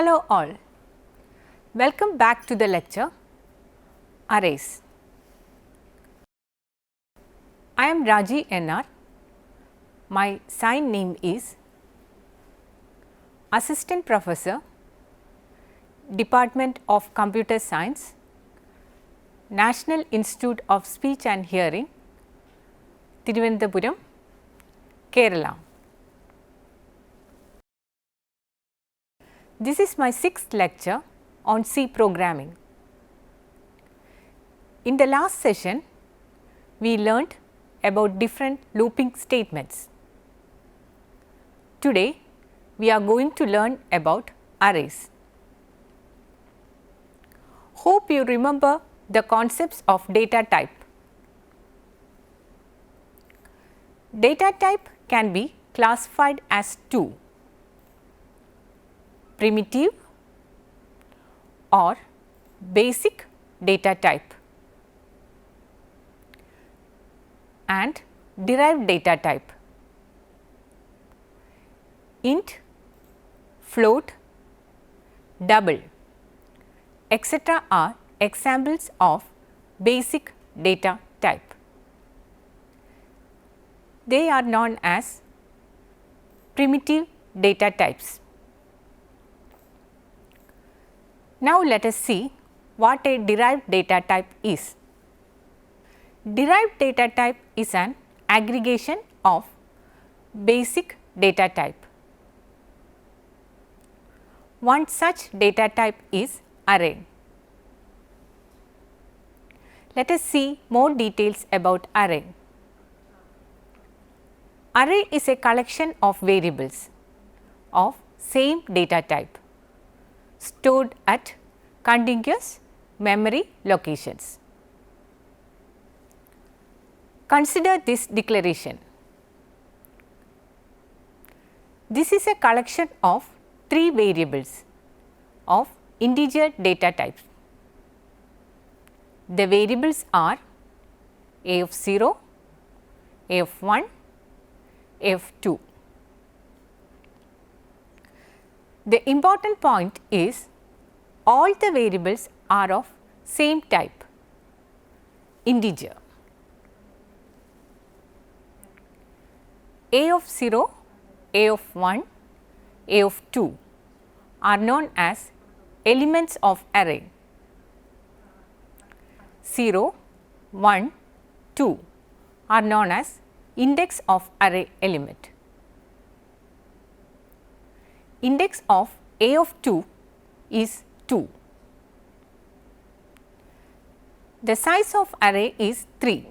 Hello all, welcome back to the lecture Arrays. I am Raji NR, my sign name is Assistant Professor, Department of Computer Science, National Institute of Speech and Hearing, Thiruvananthapuram, Kerala. This is my 6th lecture on C programming. In the last session, we learnt about different looping statements. Today, we are going to learn about arrays. Hope you remember the concepts of data type. Data type can be classified as two: primitive or basic data type and derived data type. Int, float, double, etc. are examples of basic data type. They are known as primitive data types. Now, let us see what a derived data type is. Derived data type is an aggregation of basic data type. One such data type is array. Let us see more details about array. Array is a collection of variables of same data type stored at contiguous memory locations. Consider this declaration. This is a collection of 3 variables of integer data types. The variables are a of 0, a of 1, a of 2. The important point is all the variables are of same type, integer. A of 0, a of 1, a of 2 are known as elements of array. 0, 1, 2 are known as index of array element. Index of a of 2 is 2. The size of array is 3,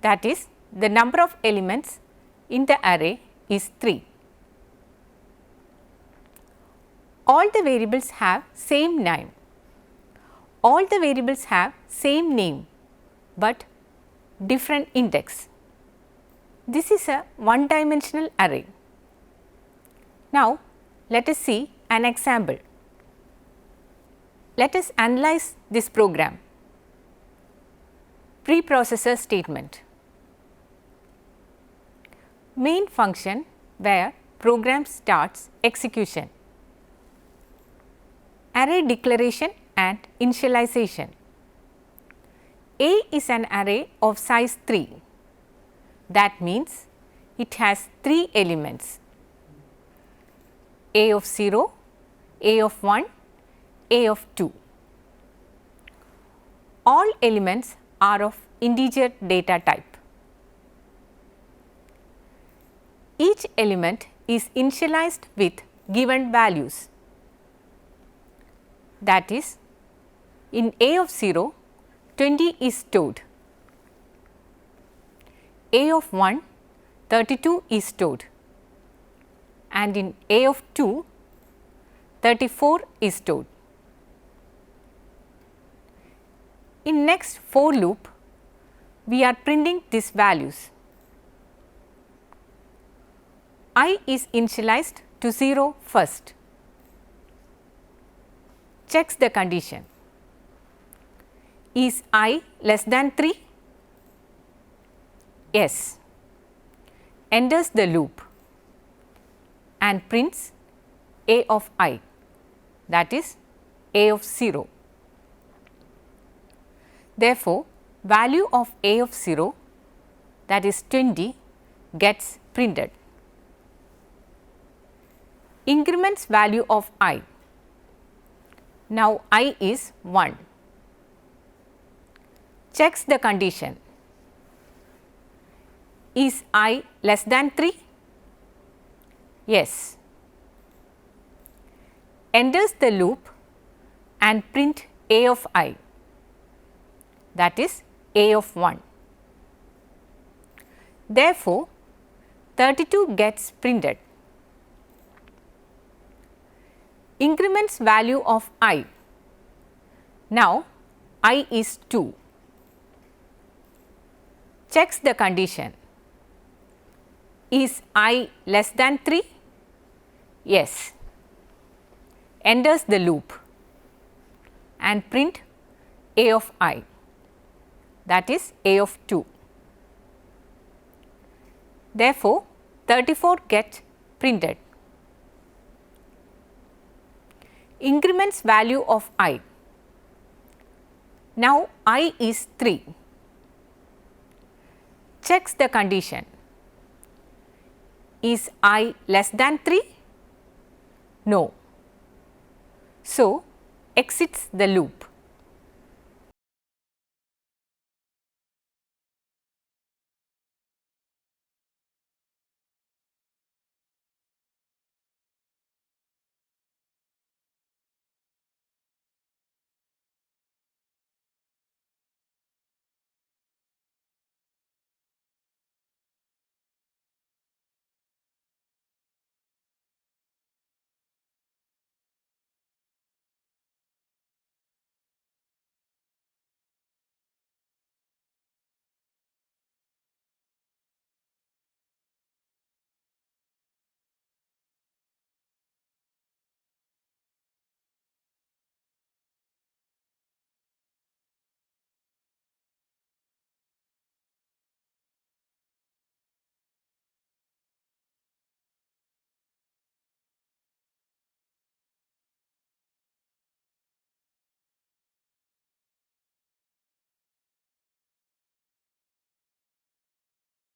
that is, the number of elements in the array is 3. All the variables have same name. All the variables have same name, but different index. This is a one-dimensional array. Now, let us see an example. Let us analyze this program. Preprocessor statement. Main function where program starts execution. Array declaration and initialization. A is an array of size 3. That means it has 3 elements: a of 0, a of 1, a of 2. All elements are of integer data type. Each element is initialized with given values. That is, in a of 0, 20 is stored. A of 1, 32 is stored. And in a of 2, 34 is stored. In next for loop, we are printing these values. I is initialized to 0 first. Checks the condition. Is I less than 3? Yes. Enters the loop and prints A of I, that is A of 0. Therefore, value of A of 0, that is 20, gets printed. Increments value of I. Now, I is 1. Checks the condition. Is I less than 3? Yes. Enters the loop and print A of I, that is A of 1. Therefore, 32 gets printed. Increments value of I. Now, I is 2. Checks the condition. Is I less than 3? Yes. Enters the loop and print A of I, that is A of 2. Therefore, 34 gets printed. Increments value of I. Now, I is 3. Checks the condition. Is I less than 3? No. So, exits the loop.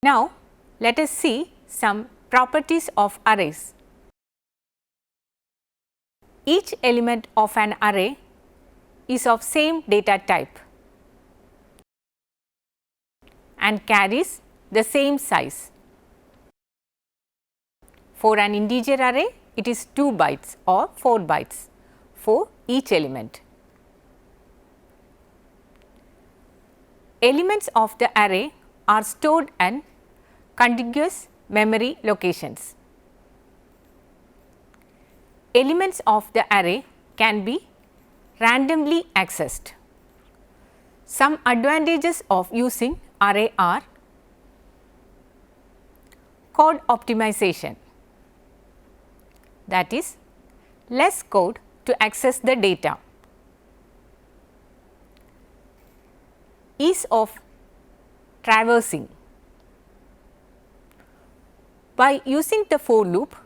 Now, let us see some properties of arrays. Each element of an array is of same data type and carries the same size. For an integer array, it is 2 bytes or 4 bytes for each element. Elements of the array are stored in contiguous memory locations. Elements of the array can be randomly accessed. Some advantages of using array are code optimization, that is less code to access the data, ease of traversing. By using the for loop,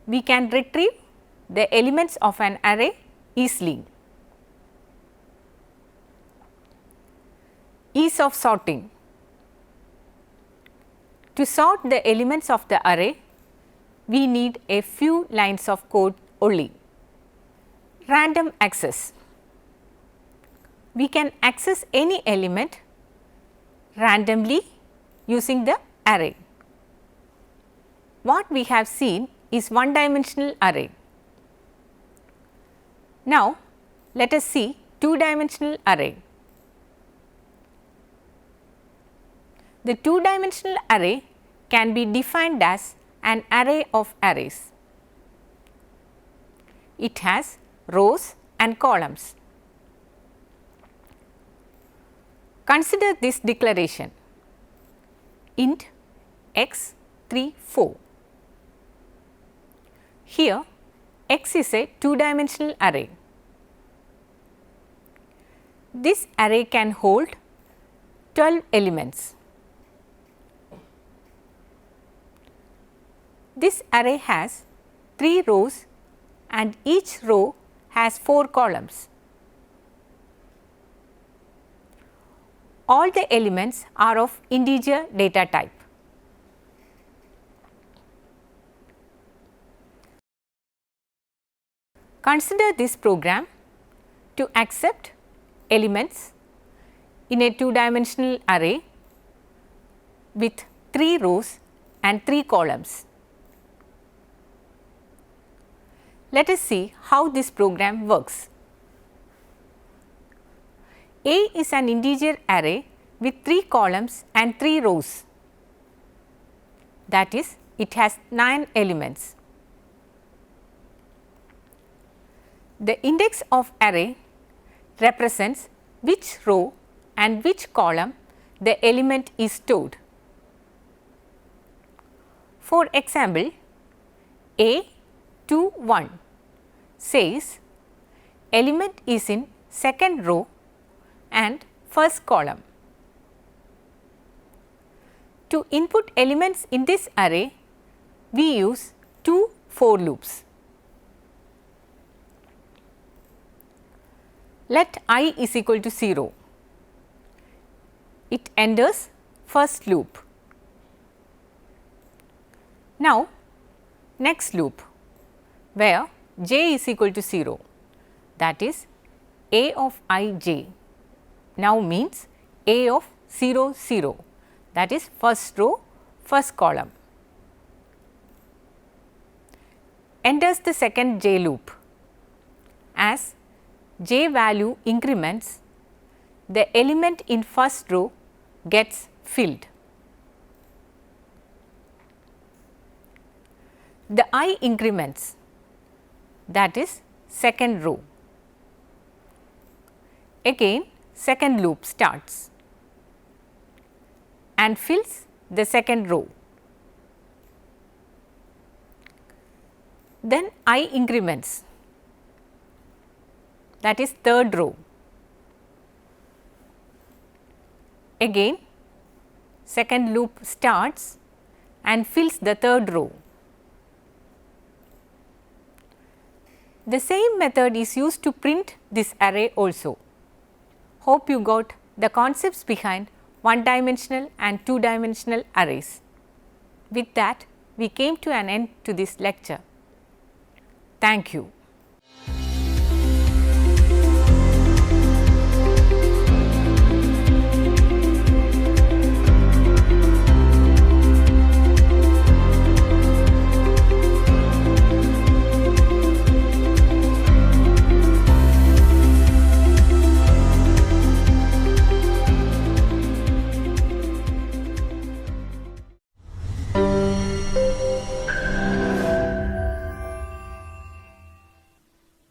we can retrieve the elements of an array easily. Ease of sorting. To sort the elements of the array, we need a few lines of code only. Random access. We can access any element randomly using the array. What we have seen is one dimensional array. Now, let us see two dimensional array. The two dimensional array can be defined as an array of arrays. It has rows and columns. Consider this declaration: int x 3 4. Here x is a two-dimensional array. This array can hold 12 elements. This array has 3 rows and each row has 4 columns. All the elements are of integer data type. Consider this program to accept elements in a 2-dimensional array with 3 rows and 3 columns. Let us see how this program works. A is an integer array with 3 columns and 3 rows. That is, it has 9 elements. The index of array represents which row and which column the element is stored. For example, A21 says element is in second row and first column. To input elements in this array, we use 2 for loops. Let I is equal to 0. It enters first loop. Now, next loop where j is equal to 0, that is A of I j now means A of 0 0, that is first row, first column. Enters the second j loop. As j value increments, the element in first row gets filled. The I increments, that is second row. Again second loop starts and fills the second row. Then I increments, that is third row. Again second loop starts and fills the third row. The same method is used to print this array also. Hope you got the concepts behind 1-dimensional and 2-dimensional arrays. With that, we came to an end to this lecture. Thank you.